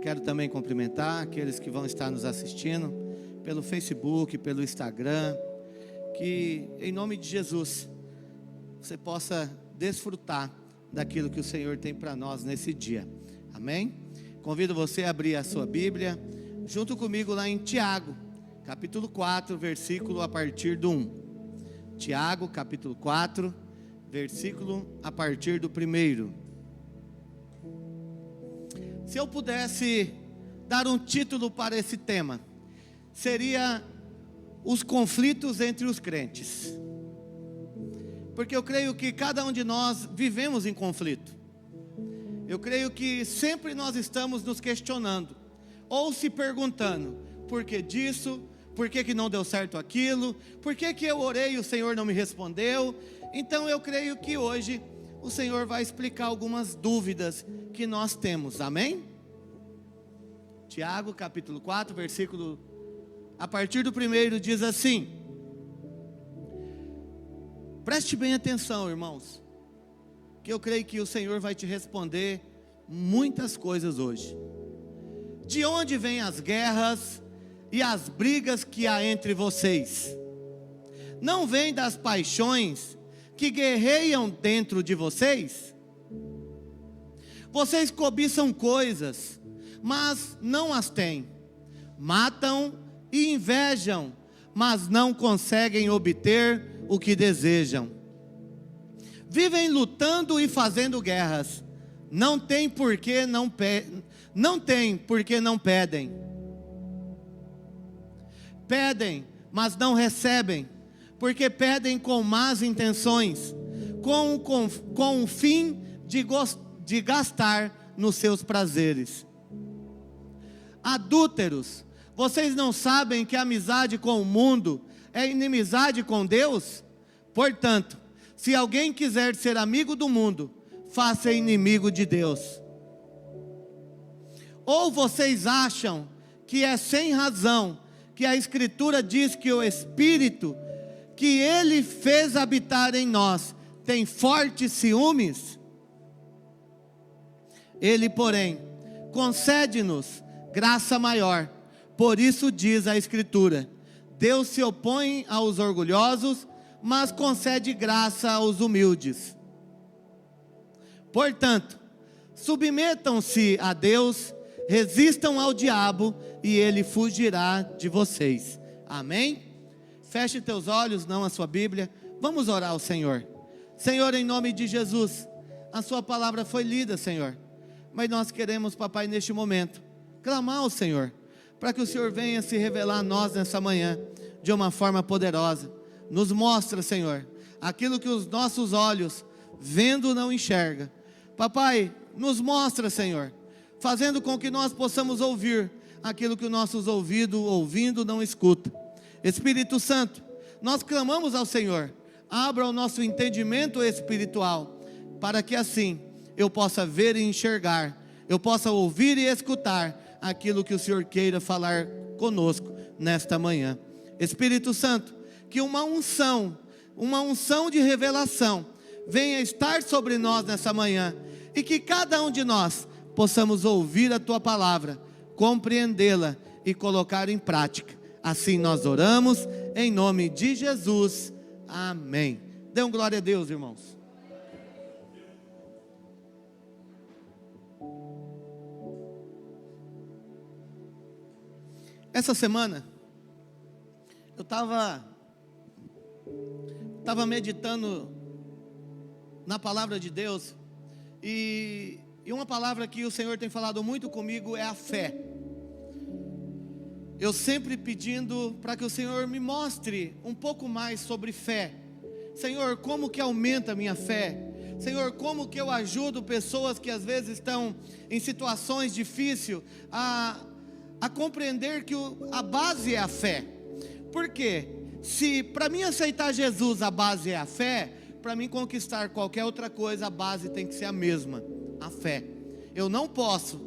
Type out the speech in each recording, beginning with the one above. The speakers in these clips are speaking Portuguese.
Quero também cumprimentar aqueles que vão estar nos assistindo pelo Facebook, pelo Instagram. Que em nome de Jesus você possa desfrutar daquilo que o Senhor tem para nós nesse dia. Amém? Convido você a abrir a sua Bíblia junto comigo lá em Tiago, capítulo 4, versículo a partir do 1. Tiago, capítulo 4, versículo a partir do 1. Se eu pudesse dar um título para esse tema, seria os conflitos entre os crentes. Porque eu creio que cada um de nós vivemos em conflito. Eu creio que sempre nós estamos nos questionando, ou se perguntando, por que disso? Por que não deu certo aquilo? Por que eu orei e o Senhor não me respondeu? Então eu creio que hoje o Senhor vai explicar algumas dúvidas que nós temos, amém? Tiago capítulo 4, versículo a partir do 1 diz assim: preste bem atenção, irmãos, que eu creio que o Senhor vai te responder muitas coisas hoje. De onde vêm as guerras e as brigas que há entre vocês? Não vêm das paixões que guerreiam dentro de vocês? Vocês cobiçam coisas, mas não as têm. Matam e invejam, mas não conseguem obter o que desejam. Vivem lutando e fazendo guerras. Não tem porque não pedem. Pedem, mas não recebem, porque pedem com más intenções, com o fim de gastar nos seus prazeres. Adúlteros, vocês não sabem que a amizade com o mundo é inimizade com Deus? Portanto, se alguém quiser ser amigo do mundo, faça inimigo de Deus. Ou vocês acham que é sem razão que a Escritura diz que o Espírito que Ele fez habitar em nós tem fortes ciúmes? Ele, porém, concede-nos graça maior. Por isso diz a Escritura: Deus se opõe aos orgulhosos, mas concede graça aos humildes. Portanto, submetam-se a Deus, resistam ao diabo e ele fugirá de vocês. Amém? Feche teus olhos, não a sua Bíblia. Vamos orar ao Senhor. Senhor, em nome de Jesus, a sua palavra foi lida, Senhor, mas nós queremos, papai, neste momento, clamar ao Senhor, para que o Senhor venha se revelar a nós nessa manhã, de uma forma poderosa. Nos mostra, Senhor, aquilo que os nossos olhos, vendo, não enxerga. Papai, nos mostra, Senhor, fazendo com que nós possamos ouvir aquilo que os nossos ouvidos, ouvindo, não escuta. Espírito Santo, nós clamamos ao Senhor, abra o nosso entendimento espiritual, para que assim eu possa ver e enxergar, eu possa ouvir e escutar aquilo que o Senhor queira falar conosco nesta manhã. Espírito Santo, que uma unção de revelação venha estar sobre nós nessa manhã, e que cada um de nós possamos ouvir a Tua palavra, compreendê-la e colocar em prática. Assim nós oramos, em nome de Jesus, amém. Dê um glória a Deus, irmãos. Essa semana, eu estava meditando na palavra de Deus, e uma palavra que o Senhor tem falado muito comigo é a fé. Eu sempre pedindo para que o Senhor me mostre um pouco mais sobre fé. Senhor, como que aumenta a minha fé? Senhor, como que eu ajudo pessoas que às vezes estão em situações difíceis a compreender que a base é a fé? Por quê? Se para mim aceitar Jesus a base é a fé, para mim conquistar qualquer outra coisa a base tem que ser a mesma, a fé. Eu não posso,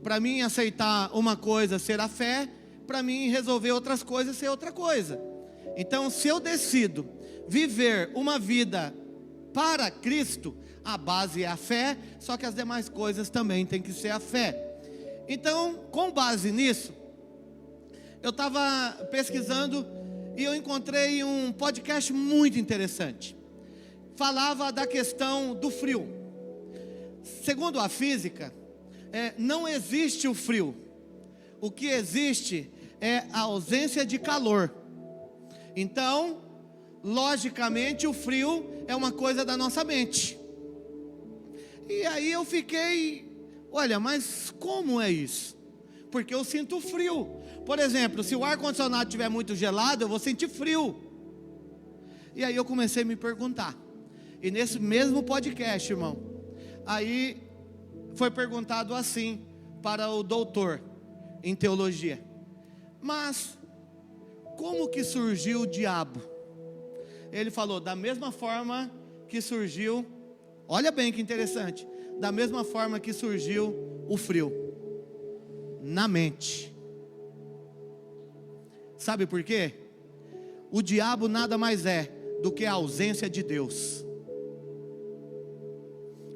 para mim aceitar uma coisa ser a fé, para mim resolver outras coisas ser outra coisa. Então, se eu decido viver uma vida para Cristo, a base é a fé, só que as demais coisas também tem que ser a fé. Então, com base nisso, eu estava pesquisando e eu encontrei um podcast muito interessante. Falava da questão do frio. Segundo a física, não existe o frio. O que existe é a ausência de calor. Então, logicamente, o frio é uma coisa da nossa mente. E aí eu fiquei, olha, mas como é isso? Porque eu sinto frio. Por exemplo, se o ar-condicionado estiver muito gelado, eu vou sentir frio. E aí eu comecei a me perguntar. E nesse mesmo podcast, irmão, aí foi perguntado assim para o doutor em teologia: mas como que surgiu o diabo? Ele falou: da mesma forma que surgiu, olha bem que interessante, da mesma forma que surgiu o frio, na mente. Sabe por quê? O diabo nada mais é do que a ausência de Deus.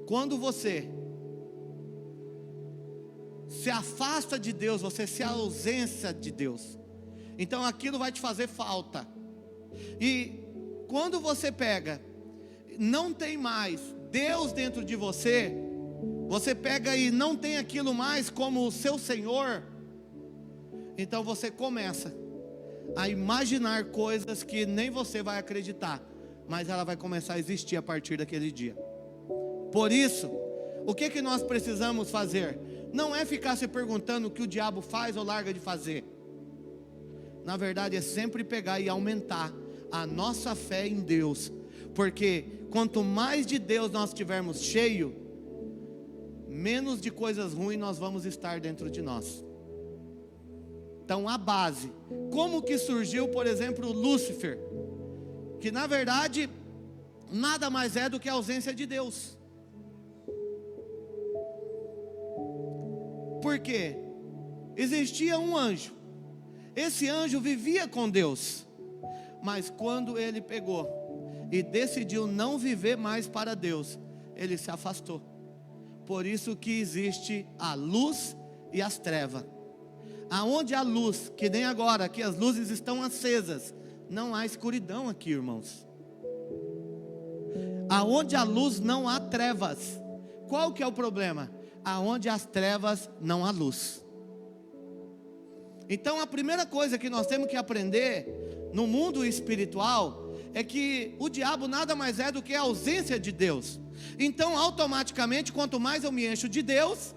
Quando você se afasta de Deus, você se ausência de Deus, então aquilo vai te fazer falta. E quando você pega, não tem mais Deus dentro de você, você pega e não tem aquilo mais como o seu Senhor, então você começa a imaginar coisas que nem você vai acreditar, mas ela vai começar a existir a partir daquele dia. Por isso, o que nós precisamos fazer? Não é ficar se perguntando o que o diabo faz ou larga de fazer. Na verdade, é sempre pegar e aumentar a nossa fé em Deus. Porque quanto mais de Deus nós tivermos cheio, menos de coisas ruins nós vamos estar dentro de nós. Então a base, como que surgiu, por exemplo, Lúcifer? Que na verdade, nada mais é do que a ausência de Deus. Por quê? Existia um anjo. Esse anjo vivia com Deus. Mas quando ele pegou e decidiu não viver mais para Deus, ele se afastou. Por isso que existe a luz e as trevas. Aonde há luz, que nem agora, que as luzes estão acesas, não há escuridão aqui, irmãos. Aonde há luz não há trevas. Qual que é o problema? Aonde há trevas não há luz. Então a primeira coisa que nós temos que aprender no mundo espiritual é que o diabo nada mais é do que a ausência de Deus. Então automaticamente, quanto mais eu me encho de Deus,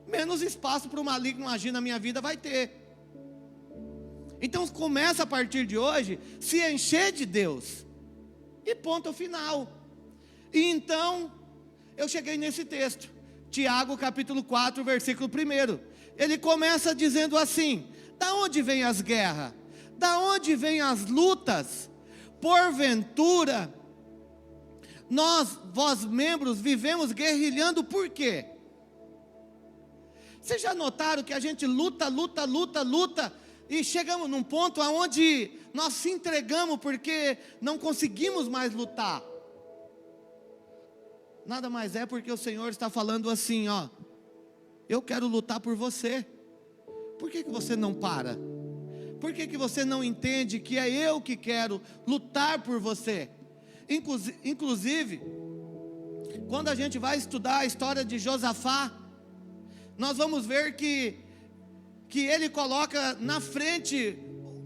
menos espaço para o maligno agir na minha vida vai ter. Então começa a partir de hoje se encher de Deus, e ponto final. E então eu cheguei nesse texto, Tiago capítulo 4 versículo 1. Ele começa dizendo assim: da onde vêm as guerras? Da onde vêm as lutas? Porventura vós membros, vivemos guerrilhando por quê? Vocês já notaram que a gente luta, e chegamos num ponto onde nós se entregamos porque não conseguimos mais lutar? Nada mais é porque o Senhor está falando assim, ó: eu quero lutar por você. Por que você não para? Por que você não entende que é eu que quero lutar por você? Inclusive, quando a gente vai estudar a história de Josafá, nós vamos ver que ele coloca na frente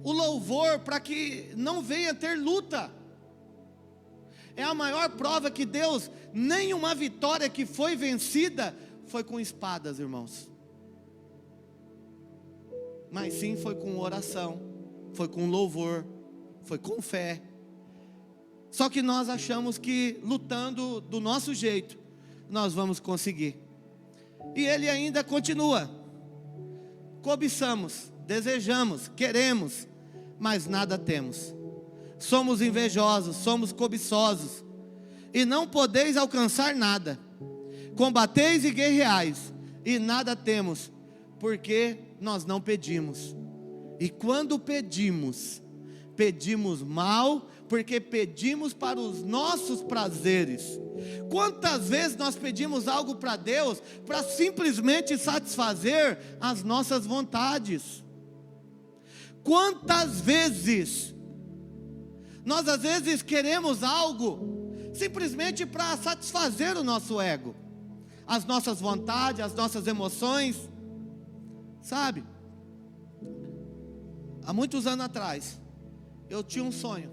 o louvor para que não venha ter luta. É a maior prova que Deus, nenhuma vitória que foi vencida foi com espadas, irmãos, mas sim foi com oração, foi com louvor, foi com fé. Só que nós achamos que lutando do nosso jeito nós vamos conseguir. E ele ainda continua: cobiçamos, desejamos, queremos, mas nada temos. Somos invejosos, somos cobiçosos, e não podeis alcançar nada. Combateis e guerreais, e nada temos, porque nós não pedimos. E quando pedimos mal, porque pedimos para os nossos prazeres. Quantas vezes nós pedimos algo para Deus para simplesmente satisfazer as nossas vontades? Quantas vezes nós às vezes queremos algo simplesmente para satisfazer o nosso ego, as nossas vontades, as nossas emoções, sabe? Há muitos anos atrás, eu tinha um sonho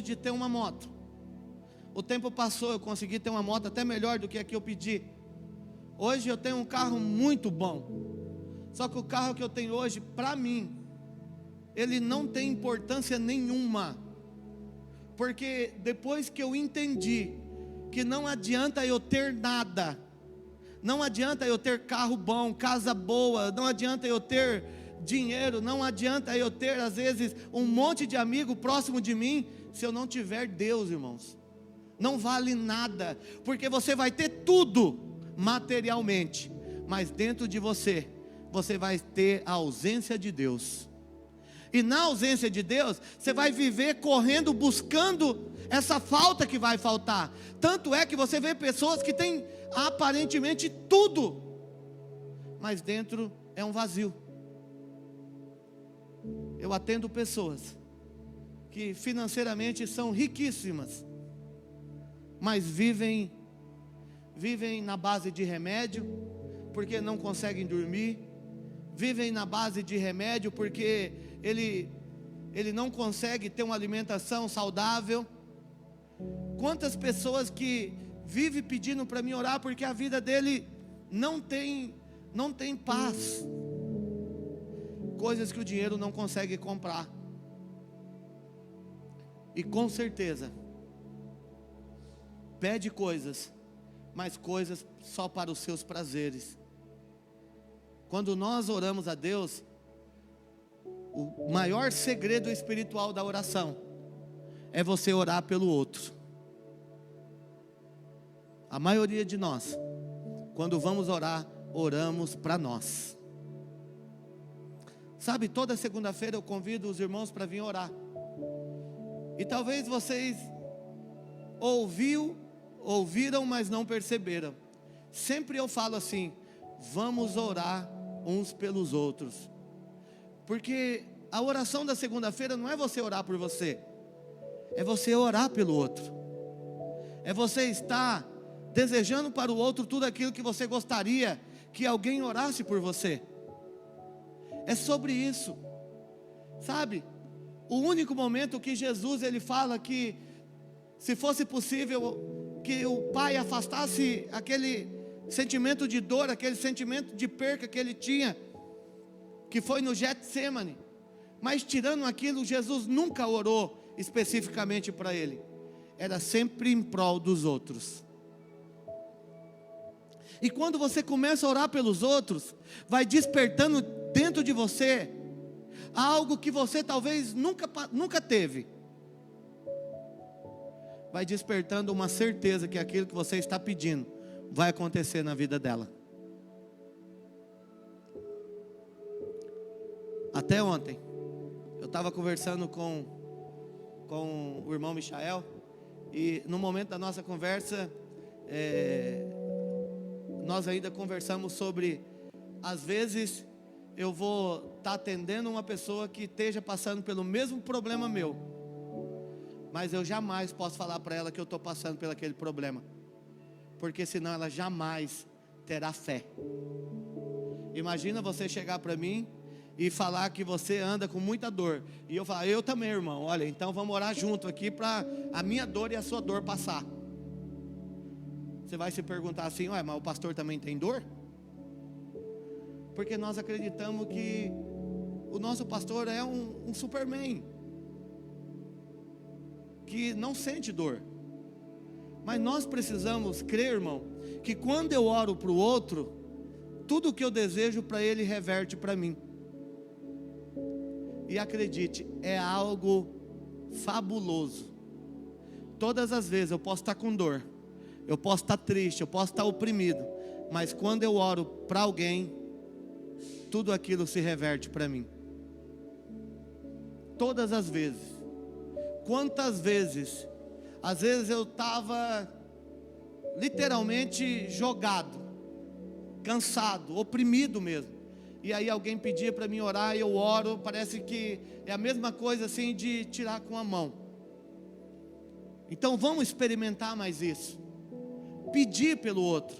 de ter uma moto. O tempo passou, eu consegui ter uma moto até melhor do que a que eu pedi. Hoje eu tenho um carro muito bom, só que o carro que eu tenho hoje, para mim, ele não tem importância nenhuma, porque depois que eu entendi que não adianta eu ter nada, não adianta eu ter carro bom, casa boa, não adianta eu ter dinheiro, não adianta eu ter às vezes um monte de amigo próximo de mim, se eu não tiver Deus, irmãos, não vale nada, porque você vai ter tudo materialmente, mas dentro de você, você vai ter a ausência de Deus. E na ausência de Deus, você vai viver correndo, buscando essa falta que vai faltar. Tanto é que você vê pessoas que têm aparentemente tudo, mas dentro é um vazio. Eu atendo pessoas que financeiramente são riquíssimas, mas vivem na base de remédio, porque não conseguem dormir. Vivem na base de remédio porque ele não consegue ter uma alimentação saudável. Quantas pessoas que vivem pedindo para mim orar porque a vida dele não tem paz. Coisas que o dinheiro não consegue comprar. E com certeza pede coisas, mas coisas só para os seus prazeres. Quando nós oramos a Deus, o maior segredo espiritual da oração é você orar pelo outro. A maioria de nós, quando vamos orar, oramos para nós. Sabe, toda segunda-feira eu convido os irmãos para vir orar. E talvez vocês ouviram, mas não perceberam. Sempre eu falo assim: vamos orar uns pelos outros. Porque a oração da segunda-feira não é você orar por você, é você orar pelo outro. É você estar desejando para o outro tudo aquilo que você gostaria que alguém orasse por você. É sobre isso. Sabe, o único momento que Jesus ele fala que, se fosse possível, que o Pai afastasse aquele sentimento de dor, aquele sentimento de perca que ele tinha, que foi no Getsemane. Mas tirando aquilo, Jesus nunca orou especificamente para ele, era sempre em prol dos outros. E quando você começa a orar pelos outros, vai despertando dentro de você algo que você talvez nunca teve. Vai despertando uma certeza que aquilo que você está pedindo vai acontecer na vida dela. Até ontem eu estava conversando com o irmão Michael, e no momento da nossa conversa, nós ainda conversamos sobre, às vezes eu vou estar atendendo uma pessoa que esteja passando pelo mesmo problema meu, mas eu jamais posso falar para ela que eu estou passando por aquele problema, porque senão ela jamais terá fé. Imagina você chegar para mim e falar que você anda com muita dor, e eu falar: eu também, irmão, olha, então vamos orar junto aqui para a minha dor e a sua dor passar. Você vai se perguntar assim: ué, mas o pastor também tem dor? Porque nós acreditamos que o nosso pastor é um Superman, que não sente dor. Mas nós precisamos crer, irmão, que quando eu oro para o outro, tudo o que eu desejo para ele reverte para mim. E acredite, é algo fabuloso. Todas as vezes eu posso estar com dor, eu posso estar triste, eu posso estar oprimido, mas quando eu oro para alguém, tudo aquilo se reverte para mim. Todas as vezes. quantas vezes, às vezes eu estava literalmente jogado, cansado, oprimido mesmo, e aí alguém pedia para mim orar, e eu oro, parece que é a mesma coisa assim de tirar com a mão. Então vamos experimentar mais isso, pedir pelo outro,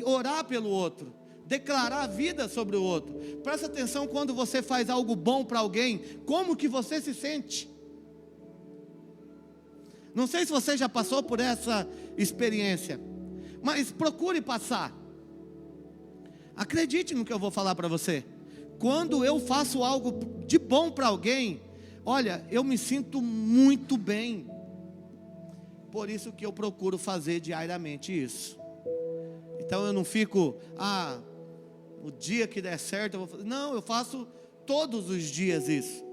orar pelo outro, declarar a vida sobre o outro. Presta atenção, quando você faz algo bom para alguém, como que você se sente? Não sei se você já passou por essa experiência, mas procure passar. Acredite no que eu vou falar para você. Quando eu faço algo de bom para alguém, olha, eu me sinto muito bem. Por isso que eu procuro fazer diariamente isso. Então eu não fico, o dia que der certo eu vou fazer. Não, eu faço todos os dias isso.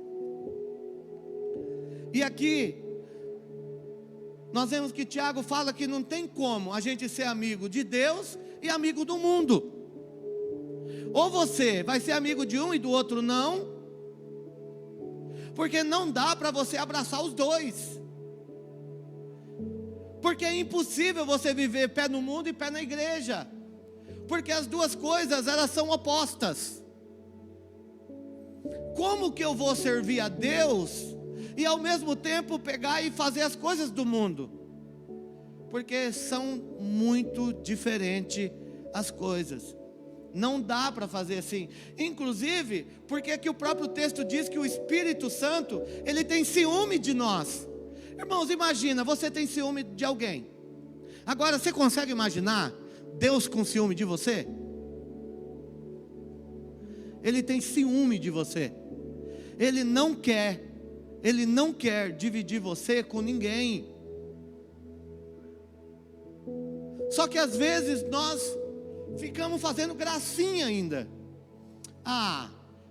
E aqui nós vemos que Tiago fala que não tem como a gente ser amigo de Deus e amigo do mundo. Ou você vai ser amigo de um e do outro não, porque não dá para você abraçar os dois. Porque é impossível você viver pé no mundo e pé na igreja, porque as duas coisas, elas são opostas. Como que eu vou servir a Deus e ao mesmo tempo pegar e fazer as coisas do mundo? Porque são muito diferentes as coisas. Não dá para fazer assim. Inclusive, porque aqui o próprio texto diz que o Espírito Santo, ele tem ciúme de nós. Irmãos, imagina, você tem ciúme de alguém. Agora, você consegue imaginar Deus com ciúme de você? Ele tem ciúme de você. Ele não quer dividir você com ninguém. Só que às vezes nós ficamos fazendo gracinha ainda.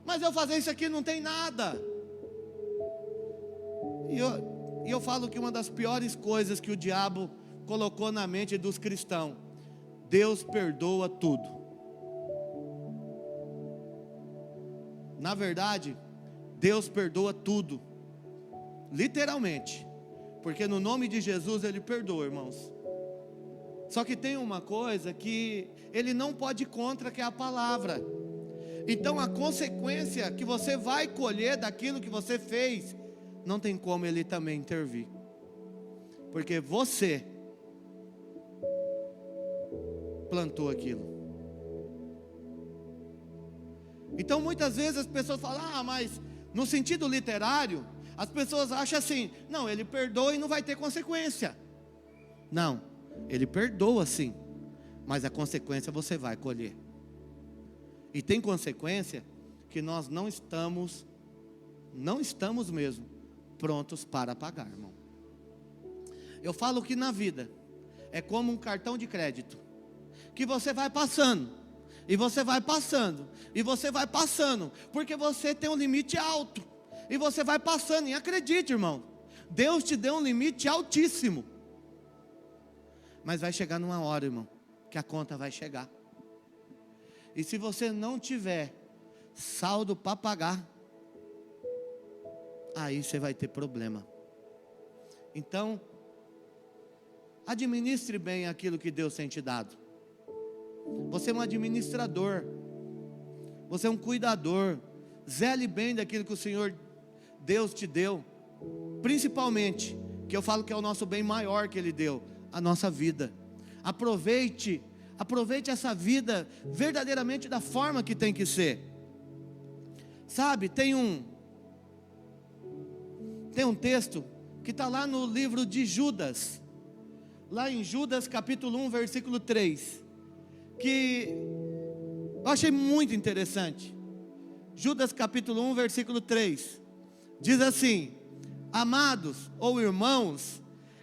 Mas eu fazer isso aqui não tem nada. E eu falo que uma das piores coisas que o diabo colocou na mente dos cristãos: Deus perdoa tudo. Na verdade, Deus perdoa tudo, literalmente, porque no nome de Jesus Ele perdoa, irmãos. Só que tem uma coisa que Ele não pode ir contra, que é a palavra. Então a consequência que você vai colher daquilo que você fez, não tem como Ele também intervir, porque você plantou aquilo. Então muitas vezes as pessoas falam: mas no sentido literário, as pessoas acham assim: não, Ele perdoa e não vai ter consequência. Não, Ele perdoa sim, mas a consequência você vai colher. E tem consequência que nós não estamos mesmo prontos para pagar, irmão. Eu falo que na vida é como um cartão de crédito, que você vai passando, e você vai passando, e você vai passando, porque você tem um limite alto, e você vai passando. E acredite, irmão, Deus te deu um limite altíssimo, mas vai chegar numa hora, irmão, que a conta vai chegar. E se você não tiver saldo para pagar, aí você vai ter problema. Então, administre bem aquilo que Deus tem te dado. Você é um administrador, você é um cuidador. Zele bem daquilo que o Senhor Deus te deu, principalmente, que eu falo que é o nosso bem maior que Ele deu, a nossa vida. Aproveite essa vida verdadeiramente da forma que tem que ser. Sabe, tem um texto que está lá no livro de Judas, lá em Judas capítulo 1, versículo 3, que eu achei muito interessante. Judas capítulo 1, versículo 3, diz assim: amados ou irmãos,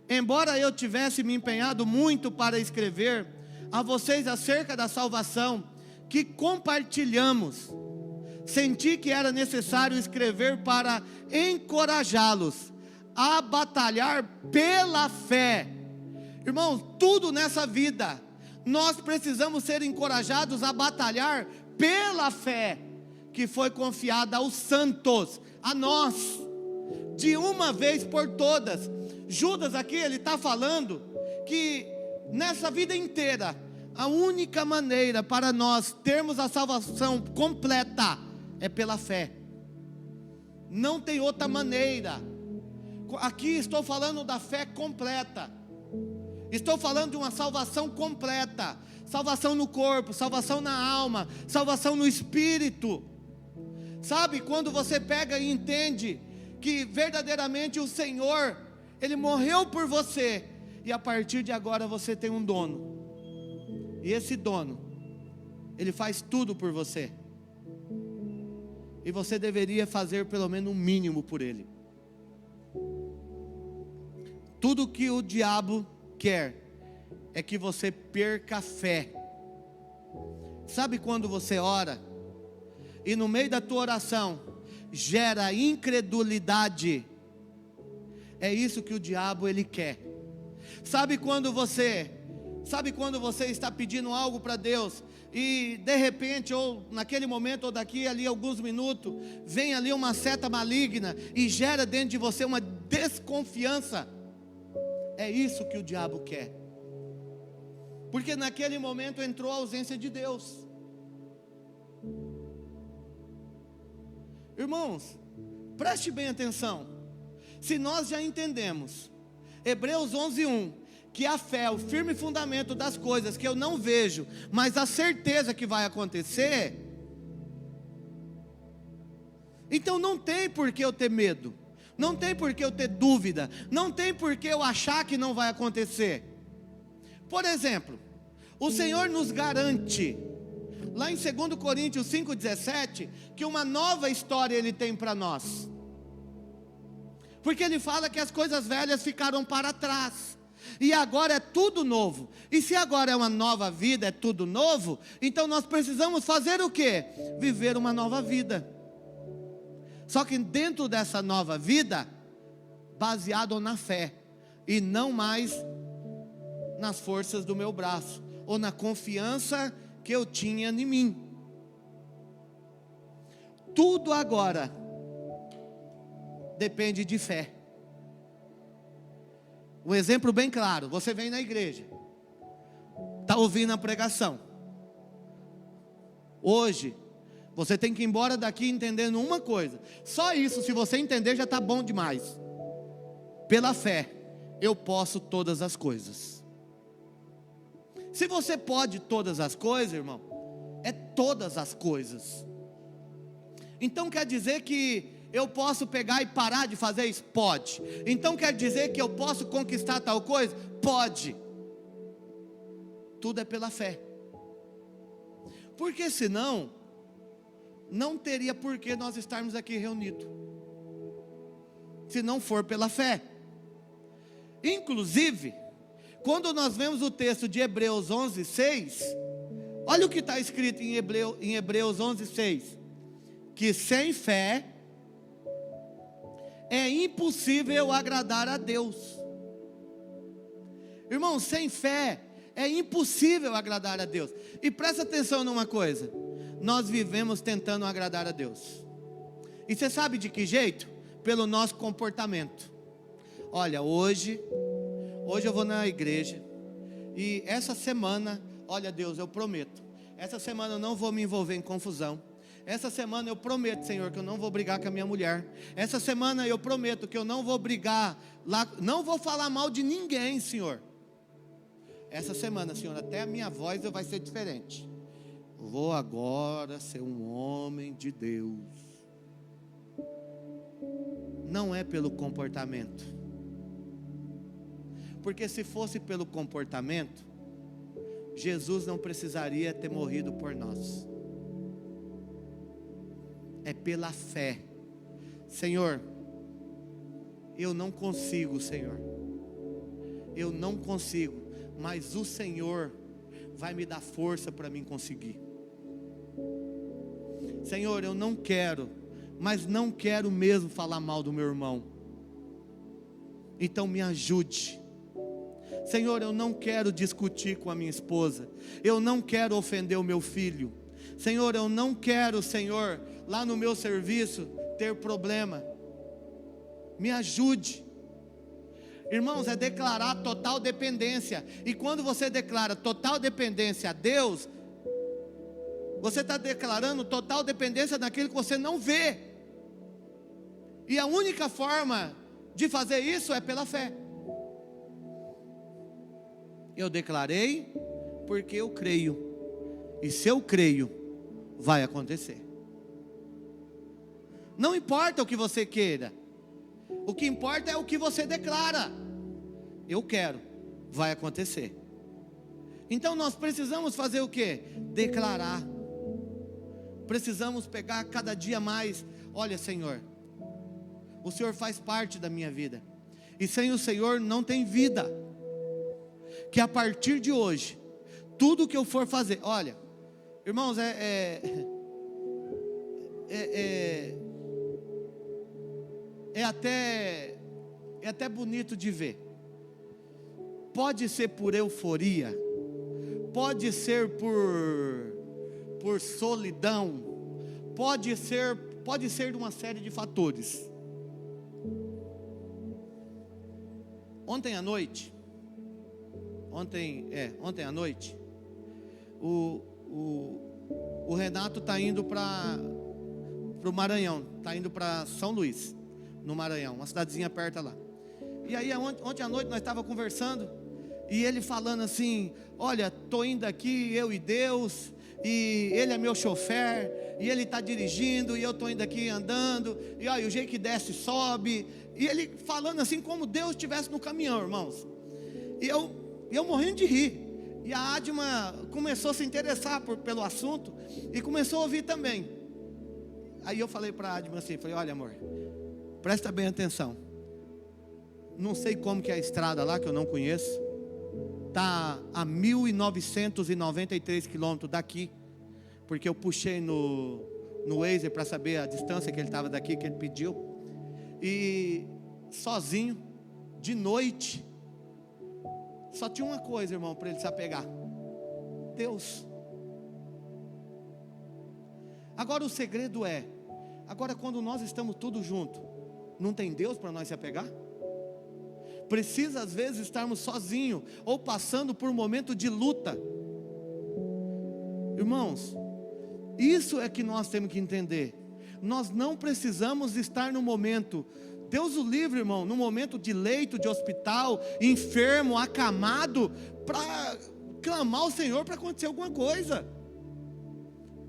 embora eu tivesse me empenhado muito para escrever a vocês acerca da salvação que compartilhamos, senti que era necessário escrever para encorajá-los a batalhar pela fé. Irmãos, tudo nessa vida, nós precisamos ser encorajados a batalhar pela fé, que foi confiada aos santos, a nós. de uma vez por todas. Judas aqui, ele está falando que nessa vida inteira, a única maneira para nós termos a salvação completa é pela fé. Não tem outra maneira. Aqui estou falando da fé completa. Estou falando de uma salvação completa. Salvação no corpo, salvação na alma, salvação no espírito. Sabe, quando você pega e entende que verdadeiramente o Senhor, Ele morreu por você, e a partir de agora você tem um dono, e esse dono, Ele faz tudo por você, e você deveria fazer pelo menos um mínimo por Ele. Tudo que o diabo quer é que você perca a fé. Sabe quando você ora e no meio da tua oração gera incredulidade? É isso que o diabo ele quer. Sabe quando você está pedindo algo para Deus e de repente, ou naquele momento, ou daqui ali alguns minutos, vem ali uma seta maligna e gera dentro de você uma desconfiança? É isso que o diabo quer, porque naquele momento entrou a ausência de Deus. Irmãos, preste bem atenção. Se nós já entendemos Hebreus 11:1, que a fé é o firme fundamento das coisas que eu não vejo, mas a certeza que vai acontecer, então não tem por que eu ter medo, não tem por que eu ter dúvida, não tem por que eu achar que não vai acontecer. Por exemplo, o Senhor nos garante, lá em 2 Coríntios 5,17, que uma nova história Ele tem para nós, porque Ele fala que as coisas velhas ficaram para trás, e agora é tudo novo. E se agora é uma nova vida, é tudo novo, então nós precisamos fazer o quê? Viver uma nova vida. Só que dentro dessa nova vida, baseado na fé, e não mais nas forças do meu braço, ou na confiança que eu tinha em mim. Tudo agora depende de fé. Um exemplo bem claro: você vem na igreja, está ouvindo a pregação. Hoje, você tem que ir embora daqui entendendo uma coisa. Só isso, se você entender, já está bom demais. Pela fé, eu posso todas as coisas. Se você pode todas as coisas, irmão, é todas as coisas. Então quer dizer que eu posso pegar e parar de fazer isso? Pode. Então quer dizer que eu posso conquistar tal coisa? Pode. Tudo é pela fé. Porque senão, não teria por que nós estarmos aqui reunidos, se não for pela fé. Inclusive, quando nós vemos o texto de Hebreus 11:6, olha o que está escrito em Hebreus 11:6, que sem fé é impossível agradar a Deus. Irmão, sem fé é impossível agradar a Deus. E presta atenção numa coisa: nós vivemos tentando agradar a Deus. E você sabe de que jeito? Pelo nosso comportamento. Olha, hoje eu vou na igreja, e essa semana, olha Deus, eu prometo, essa semana eu não vou me envolver em confusão. Essa semana eu prometo, Senhor, que eu não vou brigar com a minha mulher. Essa semana eu prometo que eu não vou brigar lá, não vou falar mal de ninguém, Senhor. Essa semana, Senhor, até a minha voz vai ser diferente. Vou agora ser um homem de Deus. Não é pelo comportamento. Porque se fosse pelo comportamento, Jesus não precisaria ter morrido por nós. É pela fé. Senhor, eu não consigo, Senhor. Eu não consigo, mas o Senhor vai me dar força para mim conseguir. Senhor, eu não quero, mas não quero mesmo falar mal do meu irmão. Então me ajude. Senhor, eu não quero discutir com a minha esposa. Eu não quero ofender o meu filho. Senhor, eu não quero, Senhor, lá no meu serviço ter problema. me ajude. Irmãos, é declarar total dependência. E quando você declara total dependência a Deus, você está declarando total dependência daquilo que você não vê. E a única forma de fazer isso é pela fé. Eu declarei porque eu creio. E se eu creio, vai acontecer. Não importa o que você queira. O que importa é o que você declara. Eu quero, vai acontecer. Então nós precisamos fazer o quê? Declarar. Precisamos pegar cada dia mais. Olha, Senhor, o Senhor faz parte da minha vida. E sem o Senhor não tem vida. Que a partir de hoje, tudo que eu for fazer, olha, irmãos, é até bonito de ver. Pode ser por euforia, pode ser por solidão, pode ser de uma série de fatores. Ontem à noite, o Renato está indo para o Maranhão, está indo para São Luís, no Maranhão, uma cidadezinha perto lá. E aí ontem à noite nós estávamos conversando, e ele falando assim: olha, estou indo aqui, eu e Deus, e ele é meu chofer, e ele está dirigindo, e eu estou indo aqui andando, e olha, o jeito que desce sobe, e ele falando assim como Deus estivesse no caminhão, irmãos. E eu morrendo de rir. E a Adma começou a se interessar pelo assunto, e começou a ouvir também. Aí eu falei para a Adma assim, falei: olha, amor, presta bem atenção. Não sei como que é a estrada lá, que eu não conheço. Está a 1.993 quilômetros daqui, porque eu puxei no Waze para saber a distância que ele estava daqui, que ele pediu. E sozinho, de noite, só tinha uma coisa, irmão, para ele se apegar: Deus. Agora o segredo é, agora quando nós estamos todos juntos, não tem Deus para nós se apegar? Precisa às vezes estarmos sozinhos, ou passando por um momento de luta. Irmãos, isso é que nós temos que entender. Nós não precisamos estar no momento, Deus o livre, irmão, no momento de leito de hospital, enfermo, acamado, para clamar ao Senhor para acontecer alguma coisa.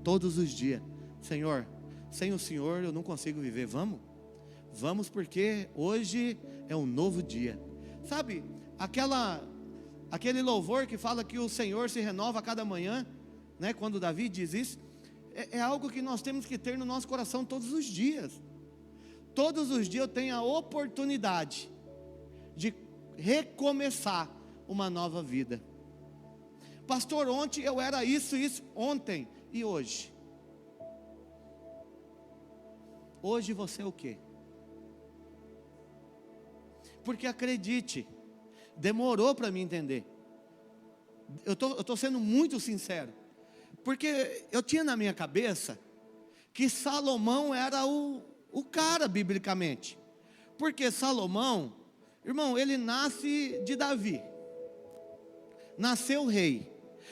Todos os dias: Senhor, sem o Senhor eu não consigo viver. Vamos porque hoje é um novo dia. Sabe, aquele louvor que fala que o Senhor se renova a cada manhã, né? Quando Davi diz isso, é algo que nós temos que ter no nosso coração todos os dias. Todos os dias eu tenho a oportunidade de recomeçar uma nova vida. Pastor, ontem eu era isso, ontem e hoje. Hoje você é o quê? Porque acredite, demorou para me entender. Eu estou sendo muito sincero. Porque eu tinha na minha cabeça que Salomão era o cara biblicamente. Porque Salomão, irmão, ele nasce de Davi. Nasceu rei.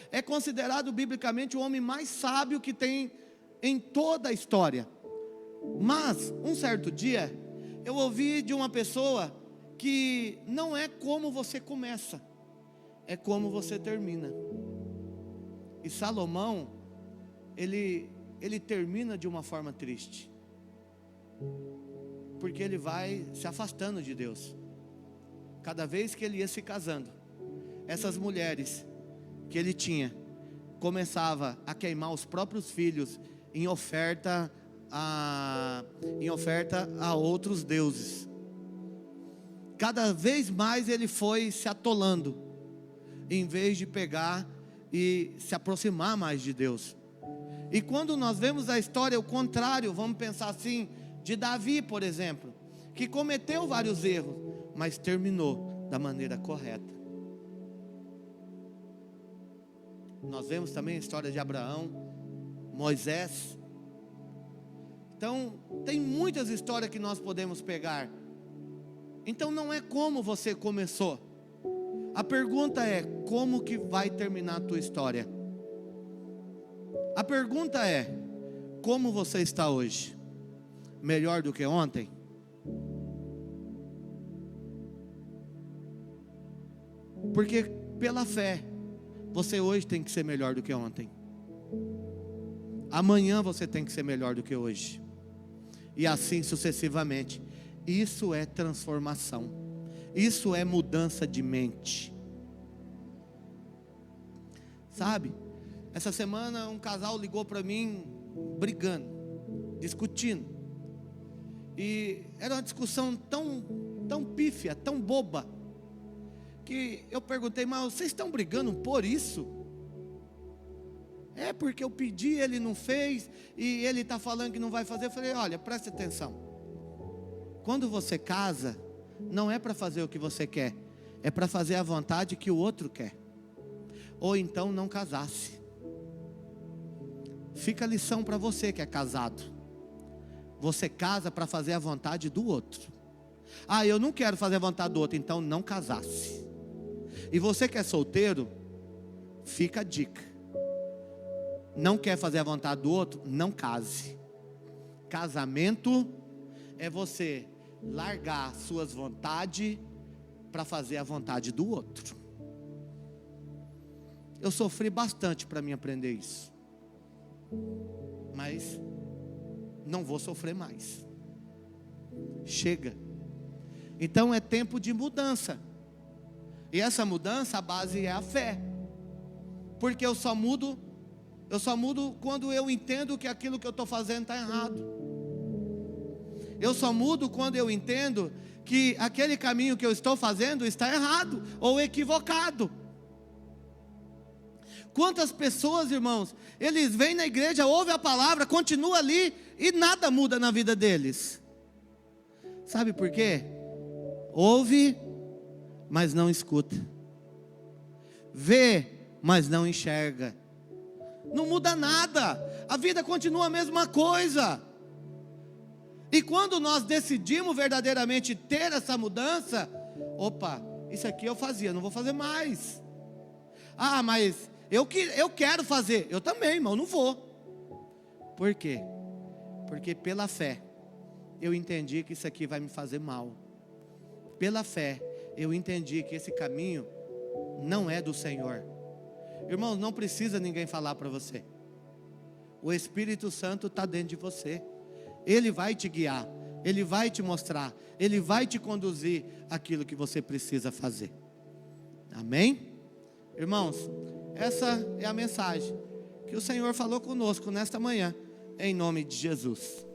É considerado biblicamente o homem mais sábio que tem em toda a história. Mas, um certo dia, eu ouvi de uma pessoa que não é como você começa, é como você termina. E Salomão, ele termina de uma forma triste, porque ele vai se afastando de Deus. Cada vez que ele ia se casando, essas mulheres que ele tinha, começava a queimar os próprios filhos em oferta a outros deuses. Cada vez mais ele foi se atolando, em vez de pegar e se aproximar mais de Deus. E quando nós vemos a história, o contrário, vamos pensar assim, de Davi, por exemplo, que cometeu vários erros, mas terminou da maneira correta. Nós vemos também a história de Abraão, Moisés. Então, tem muitas histórias que nós podemos pegar. Então não é como você começou. A pergunta é: como que vai terminar a tua história? A pergunta é: como você está hoje? Melhor do que ontem? Porque pela fé, você hoje tem que ser melhor do que ontem. Amanhã você tem que ser melhor do que hoje. E assim sucessivamente. Isso é transformação. Isso é mudança de mente. Sabe? Essa semana um casal ligou para mim brigando, discutindo. E era uma discussão tão pífia, tão boba, que eu perguntei: mas vocês estão brigando por isso? É porque eu pedi, ele não fez, e ele está falando que não vai fazer. Eu falei: olha, preste atenção. Quando você casa, não é para fazer o que você quer, é para fazer a vontade que o outro quer. Ou então não casasse. Fica a lição para você que é casado. Você casa para fazer a vontade do outro. Ah, eu não quero fazer a vontade do outro, então não casasse. E você que é solteiro, fica a dica: não quer fazer a vontade do outro, não case. Casamento é você largar suas vontades para fazer a vontade do outro. Eu sofri bastante para mim aprender isso, mas não vou sofrer mais. Chega. Então é tempo de mudança. E essa mudança, a base é a fé. Porque eu só mudo quando eu entendo que aquilo que eu estou fazendo está errado. Eu só mudo quando eu entendo que aquele caminho que eu estou fazendo está errado ou equivocado. Quantas pessoas, irmãos, eles vêm na igreja, ouvem a palavra, continuam ali e nada muda na vida deles. Sabe por quê? Ouve, mas não escuta. Vê, mas não enxerga. Não muda nada. A vida continua a mesma coisa. E quando nós decidimos verdadeiramente ter essa mudança, opa, isso aqui eu fazia, não vou fazer mais. Ah, mas eu quero fazer. Eu também, irmão, não vou. Por quê? Porque pela fé eu entendi que isso aqui vai me fazer mal. Pela fé eu entendi que esse caminho não é do Senhor. Irmãos, não precisa ninguém falar para você. O Espírito Santo está dentro de você. Ele vai te guiar, Ele vai te mostrar, Ele vai te conduzir aquilo que você precisa fazer. Amém? Irmãos, essa é a mensagem que o Senhor falou conosco nesta manhã, em nome de Jesus.